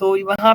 تو وہاں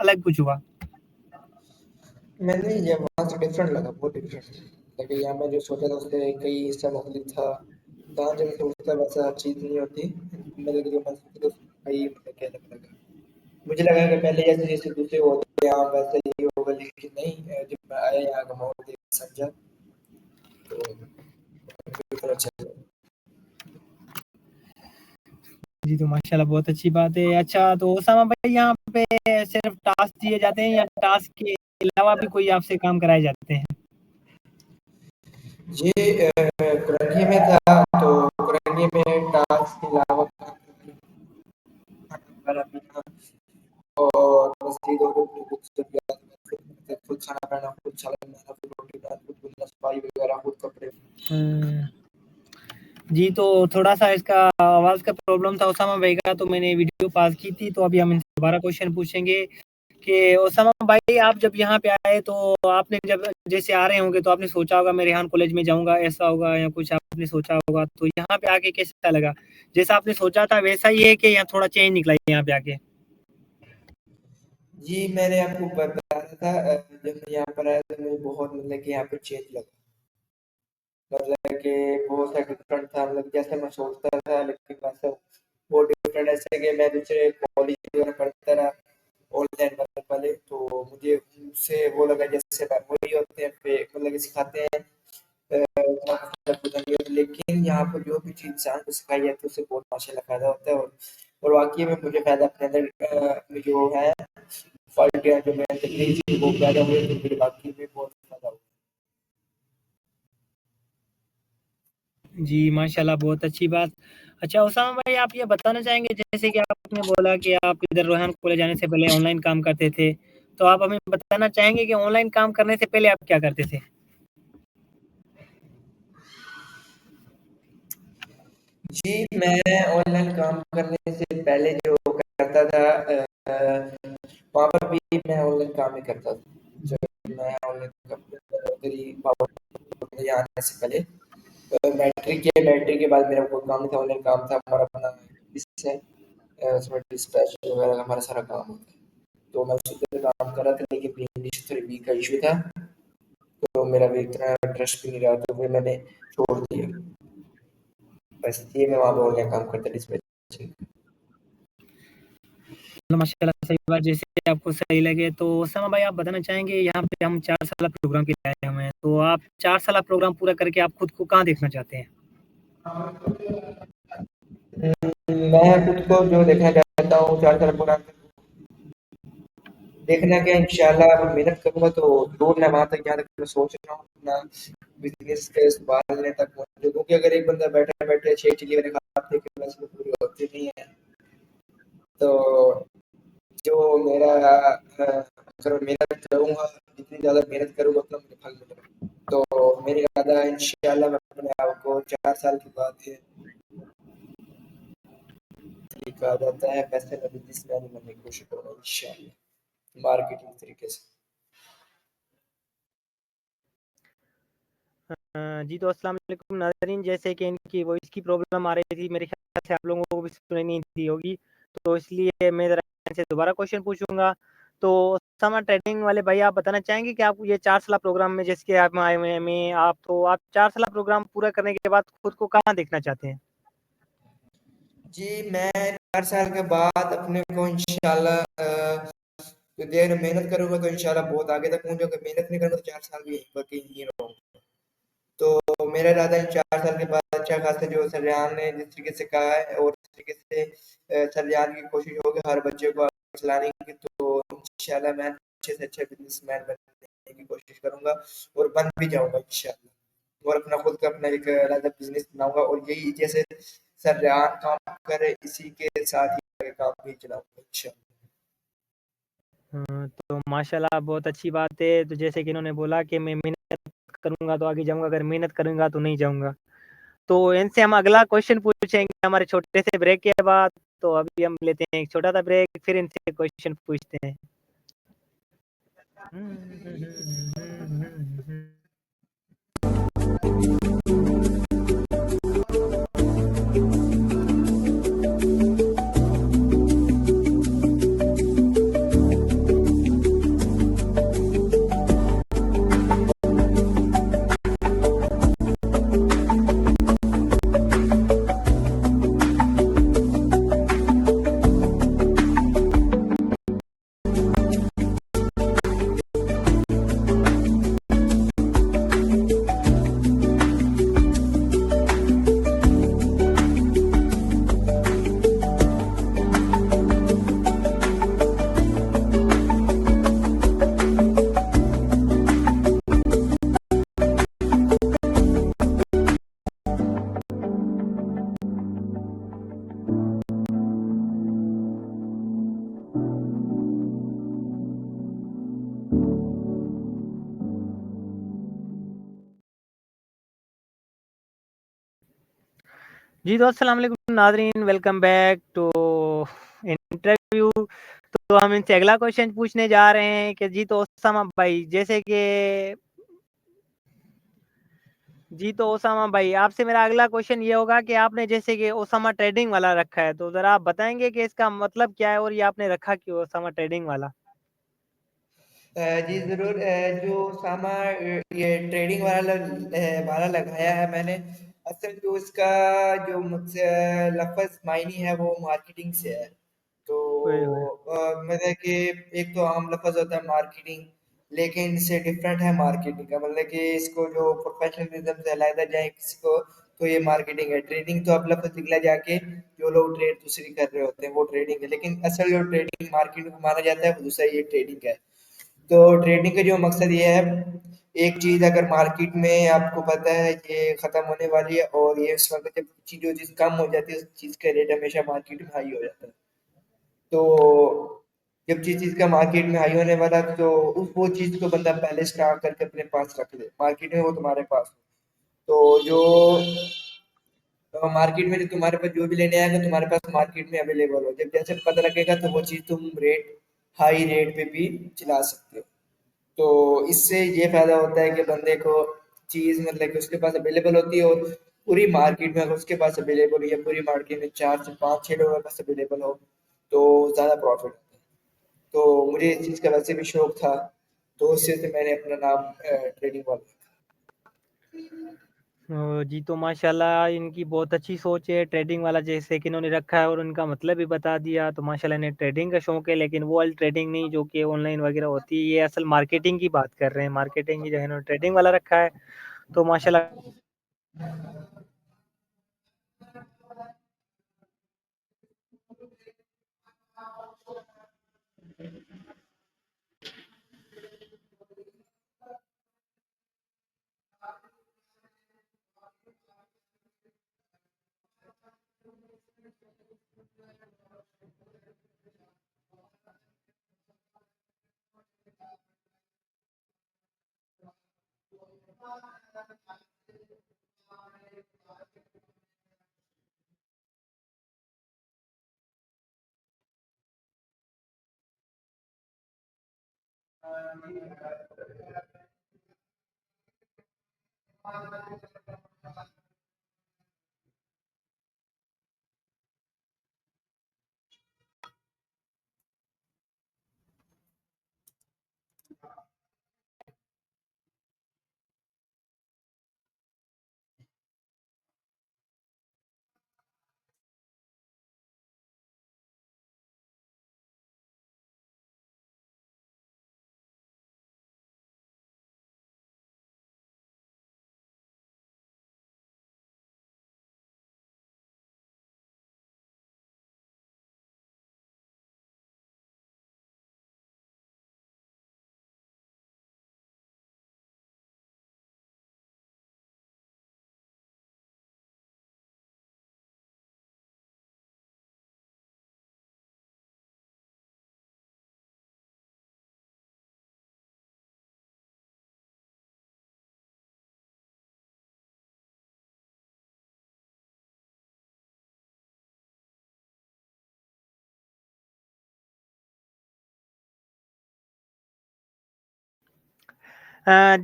الگ کچھ ہوا؟ میں نے یہ وہاں سے ڈفرینٹ لگا، بہت ڈفرینٹ، لیکن یہاں میں جو سوچا تھا اس سے کئی حصہ مختلف تھا. جہاں جب سوچتا ویسا چیز نہیں ہوتی. میرے جو میں سوچا تو کئی مطلب کیا الگ لگا. مجھے لگا کہ پہلے جیسے جیسے دوسرے ہوتے ہیں یہاں ویسے ہی ہوگا، لیکن نہیں. جب میں آیا یہاں کا ماحول دیکھ سمجھا تو بالکل اچھا لگا. جی تو ماشاءاللہ بہت اچھی بات ہے. اچھا تو اسامہ بھائی یہاں پہ صرف ٹاسک دیے جاتے ہیں یا ٹاسک کے علاوہ بھی کوئی آپ سے کام کرائے جاتے ہیں؟ جی کرنگی میں تھا تو کرنگی میں ٹاسک کے علاوہ اور مسجد خود کھانا بنانا، خود سالن بنانا، خود روٹی بنانا، خود گندہ صفائی وغیرہ، خود کپڑے. جی تو تھوڑا سا اس کا آواز کا پرابلم تھا اسامہ بھائی کا، تو میں نے ویڈیو پاس کی تھی. تو ابھی ہم ان سے دوبارہ کوشچن پوچھیں گے کہ اسامہ بھائی آپ جب یہاں پہ آئے تو آپ نے جب جیسے آ رہے ہوں گے تو آپ نے سوچا ہوگا میں ریحان کالج میں جاؤں گا، ایسا ہوگا یا کچھ آپ نے سوچا ہوگا. تو یہاں پہ آ کے کیسا لگا؟ جیسا آپ نے سوچا تھا ویسا ہی ہے کہ یہاں تھوڑا چینج نکلا ہے یہاں پہ آ کے؟ جی میں نے آپ کو بتایا تھا جب میں یہاں پر آیا تو مجھے بہت مطلب کہ یہاں پہ چینج لگا. مطلب کہ بہت سا ڈفرینٹ تھا، مطلب جیسے میں سوچتا تھا لیکن ویسا بہت ڈفرینٹ. ایسے کہ میں دوسرے کالج میں پڑھتا رہا آن لائن والے، تو مجھے ان سے وہ لگا جیسے وہی ہوتے ہیں مطلب کہ سکھاتے ہیں. لیکن یہاں پر جو بھی چیز انسان کو سکھائی جاتی ہے اس سے بہت ماشاءاللہ فائدہ ہوتا ہے. اور واقعی میں مجھے فائدہ اپنے اندر جو ہے فائدہ جو میں تکلیف وہ پیدا ہوئے تو میرے واقعی میں بہت فائدہ ہوا. جی ماشاءاللہ بہت اچھی بات. اچھا اسامہ بھائی آپ یہ بتانا چاہیں گے جیسے کہ آپ نے بولا کہ آپ ادھر ریحان کالج جانے سے پہلے آن لائن کام کرتے تھے، تو آپ ہمیں بتانا چاہیں گے کہ آن لائن کام کرنے سے پہلے آپ کیا کرتے تھے؟ جی میں آن لائن کام کرنے سے پہلے جو کرتا تھا وہاں پر بھی میں آن لائن کام ہی کرتا تھا. جب میں آن لائن آنے سے پہلے میٹرک کے بعد میرا کوئی کام نہیں تھا، آن لائن کام تھا ہمارا اپنا. اس میں ڈسپیچ وغیرہ کا ہمارا سارا کام ہوتا ہے. تو میں اسی پہ کام کر رہا تھا لیکن میری انگلش تھوڑی ویک کا ایشو تھا تو میرا بھی اتنا انٹرسٹ بھی نہیں رہا تو پھر میں نے چھوڑ دیا. بس یہ میں وہاں پہ آن لائن کام کرتا ڈسپیچ. ماشاءاللہ صحیح بات، جیسے آپ کو صحیح لگے. تو اسامہ بھائی آپ بتانا چاہیں گے یہاں پہ ہم 4 سالہ پروگرام کے لیے آئے ہوئے ہیں، تو آپ 4 سالہ پروگرام پورا کر کے آپ خود کو کہاں دیکھنا چاہتے ہیں؟ میں خود کو جو دیکھنا چاہتا ہوں 4 سال پورا دیکھنا کہ انشاءاللہ اگر محنت کروں گا تو دور نہ وہاں تک جہاں تک میں سوچ رہا ہوں اپنا بزنس کے سنبھالنے تک پہنچوں. کیونکہ اگر ایک بندہ بیٹھے بیٹھے 6 چیزیں کھاتے کہ ویسے پوری ہوتی نہیں ہے. تو جو میرا اگر محنت کروں گا جتنی زیادہ محنت کروں گا اتنا مجھے پھل ملے گا. تو میری ارادہ ہے انشاءاللہ میں اپنے آپ کو 4 سال کے بعد کہا جاتا ہے پیسے کا بزنس مین بننے کی کوشش کروں گا انشاءاللہ مارکیٹنگ طریقے سے. جی تو السلام علیکم ناظرین، جیسے کہ ان کی وائس کی پرابلم آ رہی تھی میرے خیال سے آپ لوگوں کو بھی سنائی نہیں دی ہوگی، تو اس لیے میں ذرا ان سے دوبارہ کوشچن پوچھوں گا. تو اسامہ ٹریڈنگ والے بھائی آپ بتانا چاہیں گے کہ آپ یہ 4 سالہ پروگرام میں جیسے کہ آپ آئے ہوئے ہیں آپ 4 سالہ پروگرام پورا کرنے کے بعد خود کو کہاں دیکھنا چاہتے ہیں؟ جی میں 4 سال کے بعد اپنے کو انشاءاللہ دیر محنت کروں گا تو انشاءاللہ بہت آگے تک پہنچوں گا. محنت نہیں کروں گا تو 4 سال بھی یہیں پر کہیں رہوں گا. تو میرا ارادہ ہے 4 سال کے بعد اچھا خاصا جو سر ریحان نے جس طریقے سے کہا ہے اور اس طریقے سے سر ریحان کی کوشش ہوگی ہر بچے کو چلانے کی. تو انشاءاللہ میں اچھے سے اچھے بزنس مین بننے کی کوشش کروں گا اور بن بھی جاؤں گا انشاءاللہ. اور اپنا خود کا اپنا ایک علیحدہ بزنس بناؤں گا اور یہی جیسے سر ریحان کام کرے اسی کے ساتھ ہی کام بھی چلاؤں گا انشاءاللہ. تو ماشاءاللہ بہت اچھی بات ہے. تو جیسے کہ انہوں نے بولا کہ میں محنت کروں گا تو آگے جاؤں گا، اگر محنت کروں گا تو نہیں جاؤں گا. تو ان سے ہم اگلا کوشچن پوچھیں گے ہمارے چھوٹے سے بریک کے بعد. تو ابھی ہم لیتے ہیں ایک چھوٹا سا بریک، پھر ان سے کوشچن پوچھتے ہیں. جی تو السلام علیکم ناظرین، ویلکم بیک ٹو انٹرویو. تو ہم ان سے اگلا کوشچن پوچھنے جا رہے ہیں کہ جی تو اسامہ بھائی، جیسے کہ جی تو اسامہ بھائی آپ سے میرا اگلا کوشچن یہ ہوگا کہ آپ نے جیسے کہ اسامہ ٹریڈنگ والا رکھا ہے، تو ذرا آپ بتائیں گے کہ اس کا مطلب کیا ہے اور یہ آپ نے رکھا کیوں اسامہ ٹریڈنگ والا؟ جی ضرور. جو ساما یہ ٹریڈنگ والا لگایا ہے میں نے، اصل جو اس کا جو مجھ سے لفظ معنی ہے وہ مارکیٹنگ سے ہے. تو اوئے ہوئے. مطلب کہ ایک تو عام لفظ ہوتا ہے مارکیٹنگ، لیکن اس سے ڈفرینٹ ہے مارکیٹنگ کا. مطلب کہ اس کو جو پروفیشنلزم سے علیحدہ جائے کسی کو تو یہ مارکیٹنگ ہے. ٹریڈنگ تو اب لفظ نکلا جا کے جو لوگ ٹریڈ دوسری کر رہے ہوتے ہیں وہ ٹریڈنگ ہے، لیکن اصل جو ٹریڈنگ مارکیٹنگ کو مانا جاتا ہے وہ دوسرا یہ ٹریڈنگ ہے. تو ٹریڈنگ کا جو مقصد یہ ہے، ایک چیز اگر مارکیٹ میں آپ کو پتہ ہے یہ ختم ہونے والی ہے، اور یہ اس وقت جب جو چیز کم ہو جاتی ہے اس چیز کا ریٹ ہمیشہ مارکیٹ میں ہائی ہو جاتا ہے. تو جب چیز کا مارکیٹ میں ہائی ہونے والا تو وہ چیز کو بندہ پہلے اسٹاک کر کے اپنے پاس رکھ لے، مارکیٹ میں وہ تمہارے پاس ہو. تو جو مارکیٹ میں جو تمہارے پاس جو بھی لینے آئے گا تمہارے پاس مارکیٹ میں اویلیبل ہو، جب جیسے پتہ لگے گا تو وہ چیز تم ہائی ریٹ پہ بھی چلا سکتے ہو. تو اس سے یہ فائدہ ہوتا ہے کہ بندے کو چیز مطلب کہ اس کے پاس اویلیبل ہوتی ہے، اور پوری مارکیٹ میں اگر اس کے پاس اویلیبل ہو یا پوری مارکیٹ میں 4 سے 5 6 لوگوں کے پاس اویلیبل ہو تو زیادہ پروفٹ ہوتا ہے. تو مجھے اس چیز کا ویسے بھی شوق تھا، تو اس سے میں نے اپنا نام ٹریڈنگ والا. جی تو ماشاء اللہ ان کی بہت اچھی سوچ ہے ٹریڈنگ والا، جیسے کہ انہوں نے رکھا ہے اور ان کا مطلب بھی بتا دیا. تو ماشاء اللہ انہیں ٹریڈنگ کا شوق ہے، لیکن وہ والی ٹریڈنگ نہیں جو کہ آن لائن وغیرہ ہوتی ہے. یہ اصل مارکیٹنگ کی بات کر رہے ہیں، مارکیٹنگ کی جو ہے انہوں نے ٹریڈنگ والا رکھا ہے. تو ماشاء اللہ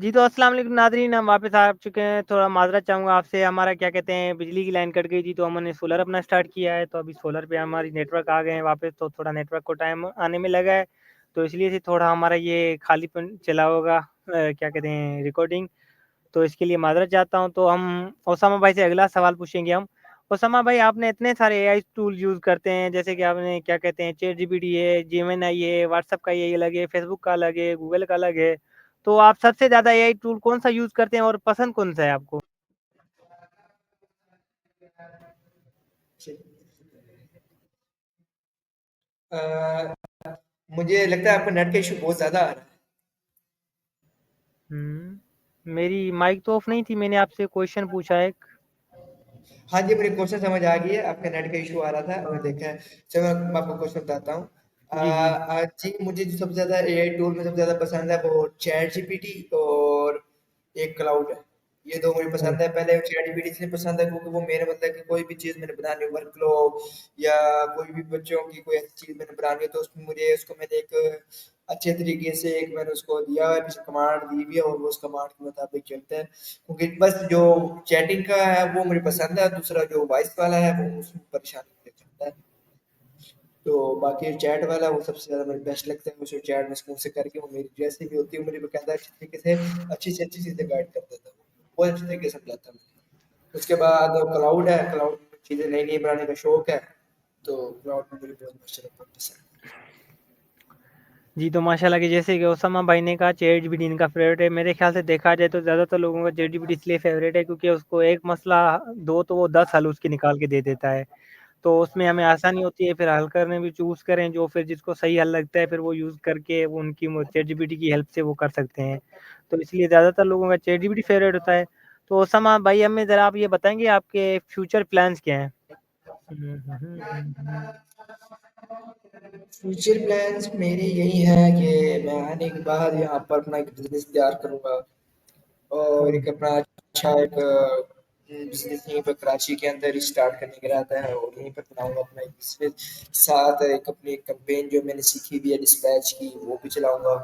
جی تو السلام علیکم ناظرین، ہم واپس آ چکے ہیں. تھوڑا معذرت چاہوں گا آپ سے، ہمارا کیا کہتے ہیں بجلی کی لائن کٹ گئی تھی تو ہم نے سولر اپنا سٹارٹ کیا ہے. تو ابھی سولر پہ ہماری نیٹ ورک آ گئے ہیں واپس، تو تھوڑا نیٹ ورک کو ٹائم آنے میں لگا ہے. تو اس لیے سے تھوڑا ہمارا یہ خالی پن چلا ہوگا کیا کہتے ہیں ریکارڈنگ. تو اس کے لیے معذرت چاہتا ہوں. تو ہم اسامہ بھائی سے اگلا سوال پوچھیں گے ہم. اسامہ بھائی آپ نے اتنے سارے اے آئی ٹول یوز کرتے ہیں، جیسے کہ آپ نے کیا کہتے ہیں چیٹ جی پی ٹی ہے، جیمنائی ہے، واٹس ایپ کا یہ الگ ہے، فیس بک کا الگ ہے، گوگل کا الگ ہے. تو آپ سب سے زیادہ اے آئی ٹول کون سا یوز کرتے ہیں اور پسند کون سا ہے آپ کو؟ مجھے لگتا ہے آپ کا نیٹ کا ایشو بہت زیادہ آ رہا ہے. میری مائک تو آف نہیں تھی، میں نے آپ سے کویشچن پوچھا ایک. ہاں جی، میری کوشچن سمجھ آ گئی ہے. آپ کا نیٹ کا ایشو آ رہا تھا میں دیکھا ہے. چلو میں آپ کو کوشچن بتاتا ہوں. جی جی. جی مجھے جو سب سے زیادہ اے آئی ٹول میں سب سے زیادہ پسند ہے وہ چیٹ جی پی ٹی اور ایک کلاؤڈ ہے. یہ دو مجھے پسند ہے. پہلے چیٹ جی پی ٹی اس لیے پسند ہے کیونکہ وہ میرے مطلب کہ کوئی بھی چیز میں نے بنانی ورک لو یا کوئی بھی بچوں کی کوئی ایسی چیز میں نے بنانی ہے تو اس میں مجھے اس کو میں نے ایک اچھے طریقے سے ایک میں نے اس کو دیا ہے پیچھے کمانڈ دی ہوئی ہے اور وہ اس کمانڈ کے مطابق چلتا ہے. کیونکہ بس جو چیٹنگ کا ہے وہ مجھے پسند ہے, دوسرا جو وائس والا ہے وہ اس میں پریشانی چلتا ہے. تو باقی چیٹ والا وہ سب سے زیادہ مجھے بیسٹ لگتا ہے. مجھے چیٹ میں اسکول سے کر کے وہ میری جیسی بھی ہوتی ہے مجھے بقاعدہ اچھی طریقے سے اچھی سے اچھی چیزیں گائڈ کر دیتا ہے, بہت اچھی طریقے سے سمجھاتا ہے. اس کے بعد کلاؤڈ ہے, کلاؤڈ میں چیزیں نئی نئی بنانے کا شوق ہے تو کلاؤڈ میں مجھے بہت اچھا لگتا ہے. جی تو ماشاءاللہ کہ جیسے کہ اسامہ بھائی نے کہا چیٹ جی پی ٹی ان کا فیوریٹ ہے. میرے خیال سے دیکھا جائے تو زیادہ تر لوگوں کا چیٹ جی پی ٹی اس لیے فیوریٹ ہے کیونکہ اس کو ایک مسئلہ دو تو وہ 10 حل اس کی نکال کے دے دیتا ہے. تو اس میں ہمیں آسانی ہوتی ہے پھر حل کرنے بھی چوز کریں جو پھر جس کو صحیح حل لگتا ہے پھر وہ یوز کر کے ان کی چیٹ جی پی ٹی کی ہیلپ سے وہ کر سکتے ہیں. تو اس لیے زیادہ تر لوگوں کا ChatGPT favourite ہوتا ہے. تو اسامہ بھائی ہمیں ذرا آپ یہ بتائیں گے آپ کے فیوچر پلانس کیا ہیں؟ فیوچر پلانس میری یہی ہے کہ میں آنے کے بعد یہاں پر اپنا ایک بزنس تیار کروں گا اور ایک اپنا اچھا ایک بزنس یہیں پر کراچی کے اندر اسٹارٹ کرنے کا رہتا ہے اور یہیں پر بناؤں گا اپنا ایک بزنس. ساتھ ایک اپنی کمپین جو میں نے سیکھی بھی ہے ڈسپیچ کی وہ بھی چلاؤں گا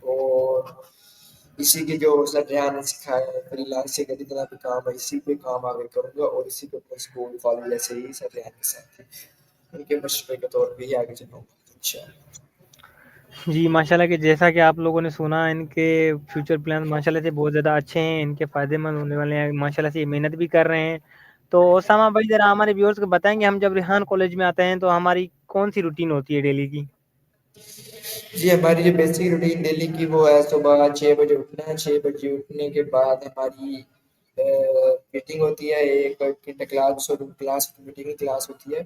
اور اسی کے جو سر ریحان نے سکھایا ہے فری لانسنگ کا جتنا بھی کام ہے اسی پہ کام آگے کروں گا اور اسی پہ اپنے اسکول کالج جیسے ہی سر ریحان کے ساتھ ان کے مشورے کے طور پہ ہی آگے چلاؤں گا انشاءاللہ. جی ماشاءاللہ کہ جیسا کہ آپ لوگوں نے سنا ان کے فیوچر پلان ماشاءاللہ سے بہت زیادہ اچھے ہیں, ان کے فائدے مند ہونے والے ہیں, ماشاءاللہ سے یہ محنت بھی کر رہے ہیں. تو اسامہ بھائی ذرا ہمارے ویورز کو بتائیں گے ہم جب ریحان کالج میں آتے ہیں تو ہماری کون سی روٹین ہوتی ہے ڈیلی کی؟ جی ہماری جو بیسک روٹین ڈیلی کی وہ ہے صبح 6 بجے اٹھنا ہے. 6 بجے اٹھنے کے بعد ہماری میٹنگ ہوتی ہے, ایک گھنٹہ کلاس میٹنگ کلاس ہوتی ہے.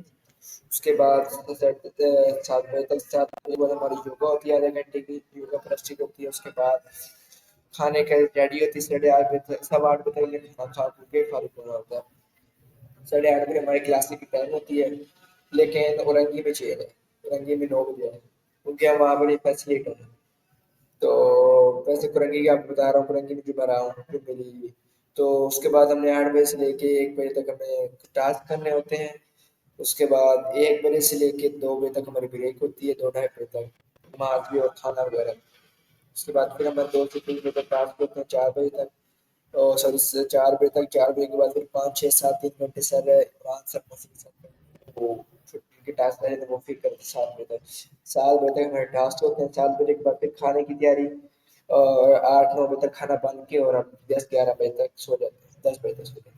اس کے بعد 7 بجے تک ہماری یوگا ہوتی ہے آدھے گھنٹے کی یوگا پرسٹک ہوتی ہے. اس کے بعد کھانے کا ریڈی ہوتی ہے 8:30 بجے تک, 8:15 بجے کھانا کھا کے فارغ ہونا ہوتا ہے. 8:30 بجے ہماری کلاس کی ٹائم ہوتی ہے لیکن اورنگی میں 6 ہے, اورنگی میں 9 بجے ہے کیونکہ ہم وہاں بڑے فیسلیٹ ہیں. تو ویسے کرنگی کی آپ کو بتا رہا ہوں کرنگی میں جو میں رہا ہوں جو میری تو اس کے بعد ہم نے 8 بجے سے لے کے 1 بجے تک ہمیں ٹاسک کرنے ہوتے ہیں. اس کے بعد 1 بجے سے لے کے 2 بجے تک ہماری بریک ہوتی ہے, 2-2:30 بجے تک نماز بھی اور کھانا وغیرہ. اس کے بعد پھر ہمیں 2 سے 3 بجے تک ٹاسک ہوتے ہیں, 4 بجے تک سوری 4 بجے تک, 4 بجے کے بعد پھر 5-6-7 3 گھنٹے سر قرآن سر وہ چھٹی کے ٹاسک رہے تو وہ پھر کرتے 7 بجے تک. 7 بجے تک ہمارے ٹاسک ہوتے ہیں. 7 بجے کے بعد پھر کھانے کی تیاری اور 8-9 بجے تک کھانا بن کے اور ہم 10-11 بجے تک سو جاتے ہیں, 10 بجے تک سو جاتے ہیں.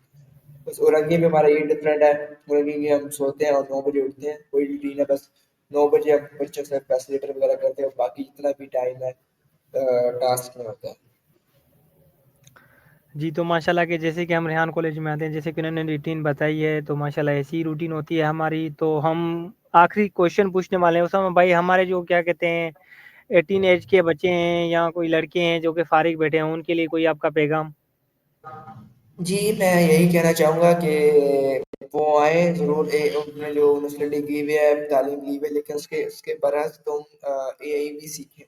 بس اورنگی میں ہمارا یہ ڈفرینٹ ہے, اورنگی میں ہم سوتے ہیں اور 9 بجے اٹھتے ہیں. کوئی روٹین ہے بس 9 بجے ہم بچوں سے فیسلیٹر وغیرہ کرتے ہیں اور باقی جتنا بھی ٹائم ہے ٹاسک میں ہوتا ہے. جی تو ماشاءاللہ کہ جیسے کہ ہم ریحان کالج میں آتے ہیں جیسے کہ انہوں نے روٹین بتائی ہے تو ماشاءاللہ ایسی روٹین ہوتی ہے ہماری. تو ہم آخری کوشچن پوچھنے والے ہیں اسامہ بھائی, ہمارے جو کیا کہتے ہیں 18 ایج کے بچے ہیں یا کوئی لڑکے ہیں جو کہ فارغ بیٹھے ہیں ان کے لیے کوئی آپ کا پیغام؟ جی میں یہی کہنا چاہوں گا کہ وہ آئیں ضرور. انہوں نے جو مسلم کی ہوئی ہے تعلیم لی ہوئی ہے لیکن اس کے برعکس تم اے آئی بھی سیکھیں.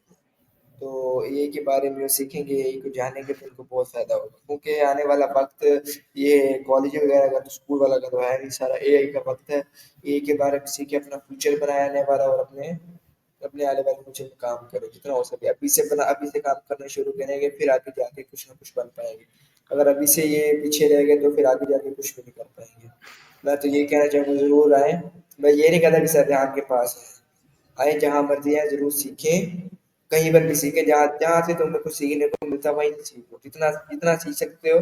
تو اے آئی کے بارے میں سیکھیں گے, اے آئی کو جانیں گے تو ان کو بہت فائدہ ہوگا کیونکہ آنے والا وقت یہ کالج وغیرہ کا تو اسکول والا کا تو ہے نہیں, سارا اے آئی کا وقت ہے. اے آئی کے بارے میں سیکھیں, اپنا فیوچر بنایا آنے والا اور اپنے آنے والے فیوچر میں کام کریں جتنا ہو سکے. ابھی سے کام کرنا شروع کریں گے پھر آگے جا کے کچھ نہ کچھ بن پائیں گے. اگر ابھی سے یہ پیچھے رہ گئے تو پھر آگے جا کے کچھ بھی نہیں کر پائیں گے. میں تو یہ کہنا چاہوں گا ضرور آئیں. میں یہ نہیں کہتا کہ سر ریحان کے پاس آئیں, جہاں مرضی آئیں ضرور سیکھیں, کہیں پر بھی سیکھیں. جہاں سے تمہیں کچھ سیکھنے کو ملتا ہے وہیں سے سیکھو. جتنا سیکھ سکتے ہو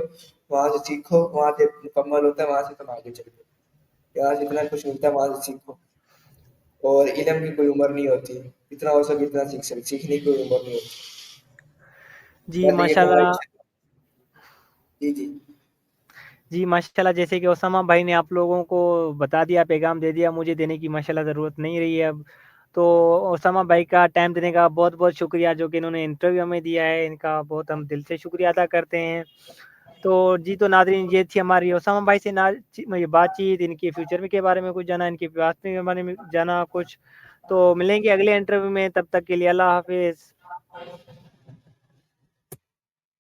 وہاں سے سیکھو, وہاں سے مکمل ہوتا ہے وہاں سے تم آگے چلو. یہاں سے جتنا کچھ ملتا ہے وہاں سے سیکھو. اور علم کی کوئی عمر نہیں ہوتی, جتنا ہو سکے اتنا سیکھنے کی کوئی عمر نہیں ہوتی. جی میں تو یہ کہوں ماشاءاللہ. گا جی جی ماشاءاللہ جیسے کہ اسامہ بھائی نے آپ لوگوں کو بتا دیا, پیغام دے دیا, مجھے دینے کی ماشاءاللہ ضرورت نہیں رہی ہے اب. تو اسامہ بھائی کا ٹائم دینے کا بہت بہت شکریہ جو کہ انہوں نے انٹرویو ہمیں دیا ہے, ان کا بہت ہم دل سے شکریہ ادا کرتے ہیں. تو جی تو ناظرین یہ تھی ہماری اسامہ بھائی سے بات چیت, ان کے فیوچر کے بارے میں کچھ جانا, ان کی بات کے بارے میں جانا کچھ. تو ملیں گے اگلے انٹرویو میں, تب تک کے لیے اللہ حافظ.